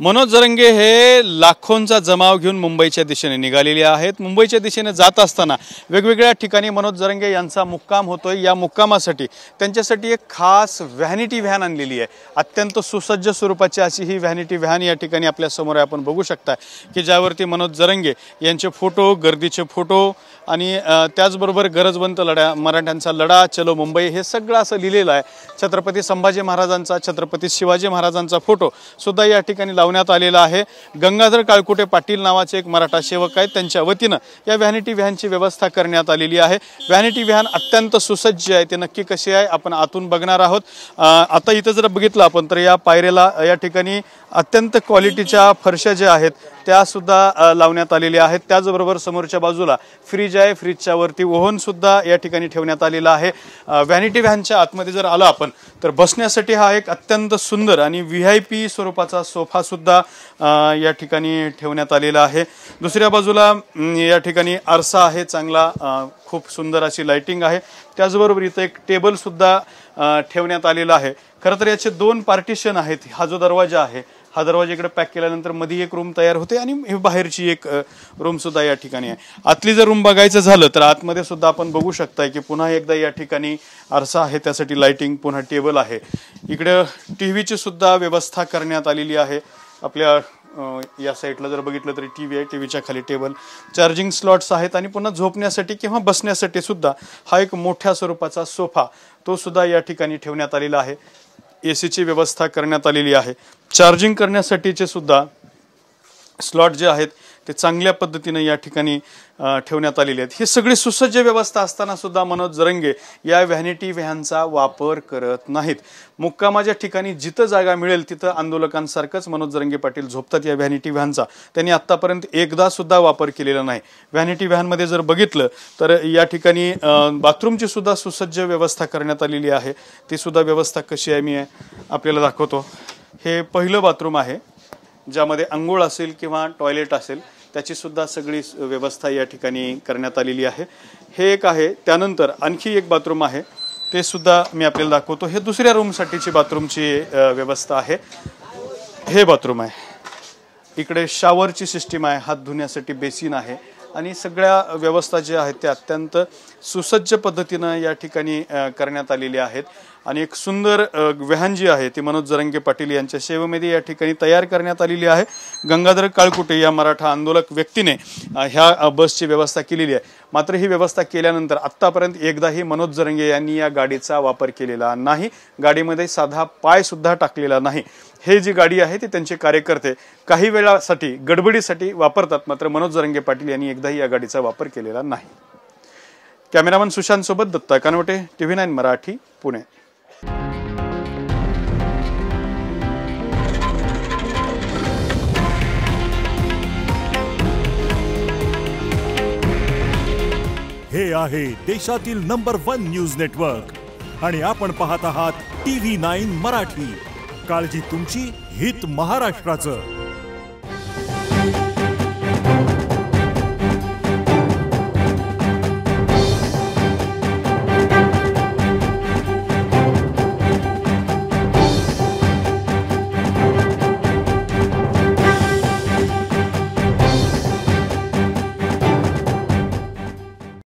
मनोज जरंगे हे लाखोंचा जमाव घेऊन मुंबईच्या दिशेने निघालेले आहेत। मुंबईच्या दिशेने जात असताना वेगवेगळ्या ठिकाणी मनोज जरंगे यांचा मुक्काम होतोय। या मुक्कामासाठी त्यांच्यासाठी एक खास व्हॅनिटी व्हॅन आणलेली आहे। अत्यंत सुसज्ज स्वरूपाची अशी ही व्हॅनिटी व्हॅन या ठिकाणी आपल्या समोर आपण बघू शकता की ज्यावरती मनोज जरंगे यांचे फोटो, गर्दीचे फोटो आणि त्याचबरोबर गरजवंत मराठ्यांचा लढा, चलो मुंबई हे सगळं असं लिहिलेलं आहे। छत्रपती संभाजी महाराजांचा, छत्रपती शिवाजी महाराजांचा फोटो सुद्धा या ठिकाणी लावण्यात आलेला आहे। गंगाधर काळकुटे पाटील नावाचे एक मराठा सेवक आहेत, त्यांच्या वतीनं या व्हॅनिटी व्हॅनची व्यवस्था करण्यात आलेली आहे। व्हॅनिटी व्हॅन अत्यंत सुसज्ज आहे, ते नक्की कशी आहे आपण आतून बघणार आहोत। आता इथं जर बघितलं आपण तर या पायऱ्याला या ठिकाणी अत्यंत क्वालिटीच्या फरशा ज्या आहेत त्या सुद्धा लावण्यात आलेल्या आहेत। त्याचबरोबर समोरच्या बाजूला फ्रीज आहे, फ्रीजच्या वरती ओव्हन सुद्धा या ठिकाणी ठेवण्यात आलेला आहे। व्हॅनिटी व्हॅनच्या आतमध्ये जर आला आपण तर बसण्यासाठी हा एक अत्यंत सुंदर आणि VIP स्वरूपाचा सोफा सुद्धा या ठिकाणी ठेवण्यात आलेला आहे। दुसऱ्या बाजूला या ठिकाणी आरसा आहे चांगला, खूप सुंदर अशी लाइटिंग आहे। त्याचबरोबर इथे एक टेबल सुद्धा ठेवण्यात आलेला आहे। खरं तर याचे 2 पार्टिशन आहेत। हा जो दरवाजा आहे, हा दरवाजा इकडे पॅक केल्यानंतर मध्ये एक रूम तयार होते आणि ही बाहेरची एक रूम सुद्धा या ठिकाणी आहे। आतली जर रूम बघायचं झालं तर आतमध्ये सुद्धा आपण बघू शकता की पुन्हा एकदा या ठिकाणी आरसा आहे, त्यासाठी लाइटिंग, पुन्हा टेबल आहे। इकडे टीव्हीची सुद्धा व्यवस्था करण्यात आलेली आहे। आपल्या या साईडला जर बघितलं तरी टीव्ही आहे, टीव्हीच्या खाली टेबल, चार्जिंग स्लॉट्स आहेत आणि पुन्हा झोपण्यासाठी किंवा बसण्यासाठी सुद्धा हा एक मोठ्या स्वरूपाचा सोफा तो सुद्धा या ठिकाणी ठेवण्यात आलेला आहे। AC ची व्यवस्था करण्यात आलेली आहे। चार्जिंग करण्यासाठीचे सुद्धा स्लॉट जे आहेत ते चांगल्या पद्धतीने या ठिकाणी ठेवण्यात आलेले आहेत। ही सगळी सुसज्ज व्यवस्था असताना सुद्धा मनोज जरंगे या व्हॅनिटी व्हॅनचा वापर करत नाहीत। मुक्कामाच्या ठिकाणी जिथं जागा मिळेल तिथं आंदोलकांसारखंच मनोज जरंगे पाटील झोपतात या व्हॅनिटी व्हॅनचा। त्यांनी आतापर्यंत एकदा सुद्धा वापर केलेला नाही। व्हॅनिटी व्हॅनमध्ये जर बघितलं तर या ठिकाणी बाथरूमची सुद्धा सुसज्ज व्यवस्था करण्यात आलेली आहे। ती सुद्धा व्यवस्था कशी आहे मी आपल्याला दाखवतो। हे पहिलं बाथरूम आहे ज्यामध्ये अंघोळ असेल किंवा टॉयलेट असेल त्याची सुद्धा सगळी व्यवस्था या ठिकाणी करण्यात आलेली आहे। हे एक आहे। त्यानंतर आणखी एक बाथरूम आहे, ते सुद्धा मी आपल्याला दाखवतो। हे दुसऱ्या रूमसाठीची बाथरूमची व्यवस्था आहे। हे बाथरूम आहे, इकडे शॉवरची सिस्टीम आहे, हात धुण्यासाठी बेसिन आहे आणि सगळ्या व्यवस्था ज्या आहेत त्या अत्यंत सुसज्ज पद्धतीने या ठिकाणी करण्यात आलेल्या आहेत। आणि एक सुंदर व्हॅन जी आहे ती मनोज जरंगे पाटील यांच्या सेवेमध्ये या ठिकाणी तयार करण्यात आलेली आहे। गंगाधर काळकुटे या मराठा आंदोलक व्यक्तीने ह्या बसची व्यवस्था केलेली आहे। मात्र ही व्यवस्था केल्यानंतर आत्तापर्यंत एकदाही मनोज जरंगे यांनी या गाडीचा वापर केलेला नाही, गाडीमध्ये साधा पाय सुद्धा टाकलेला नाही। हे जी गाडी आहे ती त्यांचे कार्यकर्ते काही वेळासाठी गडबडीसाठी वापरतात, मात्र मनोज जरंगे पाटील यांनी एकदाही या गाडीचा वापर केलेला नाही। कॅमेरामन सुशांत सोबत दत्ता कानवटे, TV9 मराठी, पुणे। हे आहे देशातील नंबर 1 न्यूज नेटवर्क आणि आपण पाहत आहात TV9 मराठी। काळजी तुमची, हित महाराष्ट्राचं।